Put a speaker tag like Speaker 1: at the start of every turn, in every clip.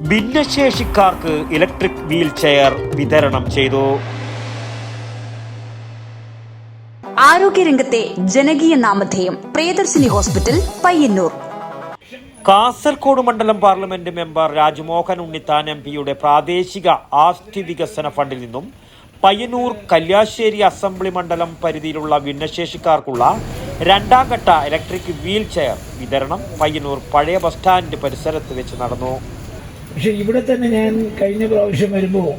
Speaker 1: ഭിന്നശേഷിക്കാർക്ക് electric wheel chair വിതരണം ചെയ്തു.
Speaker 2: ആരോഗ്യരംഗത്തെ ജനകീയ നാമധേയം പ്രിയദർശിനി ഹോസ്പിറ്റൽ പയ്യന്നൂർ.
Speaker 1: കാസർഗോഡ് മണ്ഡലം പാർലമെന്റ് മെമ്പർ രാജ്മോഹൻ ഉണ്ണിത്താൻ എംപിയുടെ പ്രാദേശിക ആസ്തി വികസന ഫണ്ടിൽ നിന്നും പയ്യന്നൂർ കല്യാശ്ശേരി അസംബ്ലി മണ്ഡലം പരിധിയിലുള്ള ഭിന്നശേഷിക്കാർക്കുള്ള രണ്ടാം ഘട്ട ഇലക്ട്രിക് വീൽ ചെയർ വിതരണം പയ്യന്നൂർ പഴയ ബസ് സ്റ്റാൻഡ് പരിസരത്ത് വെച്ച് നടന്നു.
Speaker 3: പക്ഷെ ഇവിടെ തന്നെ ഞാൻ കഴിഞ്ഞ പ്രാവശ്യം വരുമ്പോൾ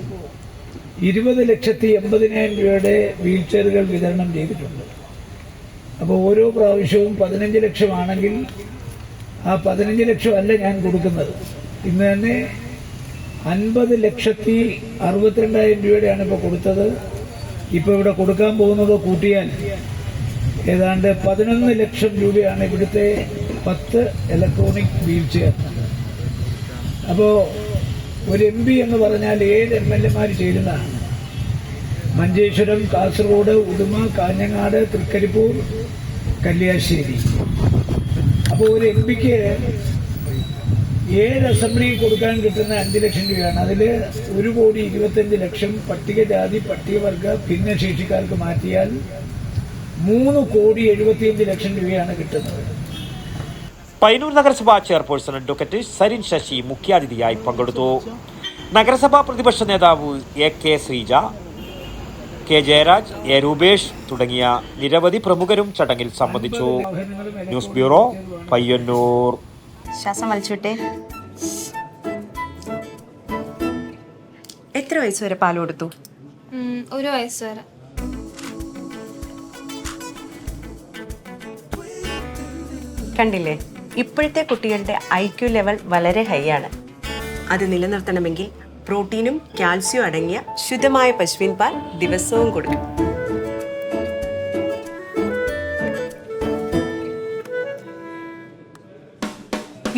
Speaker 3: 20,80,000 രൂപയുടെ വീൽ ചെയറുകൾ വിതരണം ചെയ്തിട്ടുണ്ട്. അപ്പോൾ ഓരോ പ്രാവശ്യവും 15 ലക്ഷമാണെങ്കിൽ ആ 15 ലക്ഷം അല്ല ഞാൻ കൊടുക്കുന്നത്. ഇന്ന് തന്നെ 50,62,00,000 രൂപയുടെയാണ് ഇപ്പോൾ കൊടുത്തത്. ഇപ്പോൾ ഇവിടെ കൊടുക്കാൻ പോകുന്നത് കൂട്ടിയാൽ ഏതാണ്ട് 11 ലക്ഷം രൂപയാണ് ഇവിടുത്തെ 10 ഇലക്ട്രോണിക് വീൽ ചെയർ. അപ്പോൾ ഒരു MP എന്ന് പറഞ്ഞാൽ 7 MLA ചേരുന്നതാണ്. മഞ്ചേശ്വരം, കാസർഗോഡ്, ഉദുമ, കാഞ്ഞങ്ങാട്, തൃക്കരിപ്പൂർ, കല്യാശ്ശേരി. അപ്പോൾ ഒരു MPക്ക് 7 അസംബ്ലിയിൽ കൊടുക്കാൻ കിട്ടുന്ന 5 ലക്ഷം രൂപയാണ്. അതിൽ 1,25,00,000 പട്ടികജാതി പട്ടികവർഗ ഭിന്നശേഷിക്കാർക്ക് മാറ്റിയാൽ 3,75,00,000 രൂപയാണ് കിട്ടുന്നത്.
Speaker 1: പയ്യന്നൂർ നഗരസഭാ ചെയർപേഴ്സൺ അഡ്വക്കേറ്റ് സരിൻ ശശി മുഖ്യാതിഥിയായി പങ്കെടുത്തു. നഗരസഭാ പ്രതിപക്ഷ നേതാവ് AK Sreeja, K Jayaraj, A Rupesh തുടങ്ങിയ നിരവധി പ്രമുഖരും ചടങ്ങിൽ സംബന്ധിച്ചു. News bureau, Payyanur.
Speaker 4: ശ്വാസം വലിച്ചുവിട്ടെ. എത്ര വയസ്സ് വരെ പാൽ കൊടുത്തു?
Speaker 5: 1 വയസ്സ് വരെ.
Speaker 4: കണ്ടില്ലേ, ഇപ്പോഴത്തെ കുട്ടികളുടെ IQ ലെവൽ വളരെ ഹൈ ആണ്. അത് നിലനിർത്തണമെങ്കിൽ പ്രോട്ടീനും കാൽസ്യവും അടങ്ങിയ ശുദ്ധമായ പശുവിൻ പാൽ ദിവസവും കൊടുക്കും.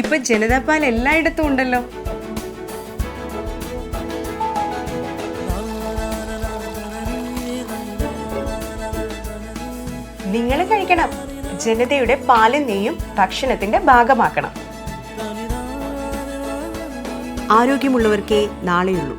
Speaker 4: ഇപ്പൊ ജനതാ പാൽ എല്ലായിടത്തും ഉണ്ടല്ലോ. നിങ്ങൾ കഴിക്കണം. ജനതയുടെ പാലും നെയ്യും ഭക്ഷണത്തിന്റെ ഭാഗമാക്കണം. ആരോഗ്യമുള്ളവർക്കേ നാളെയുള്ളൂ.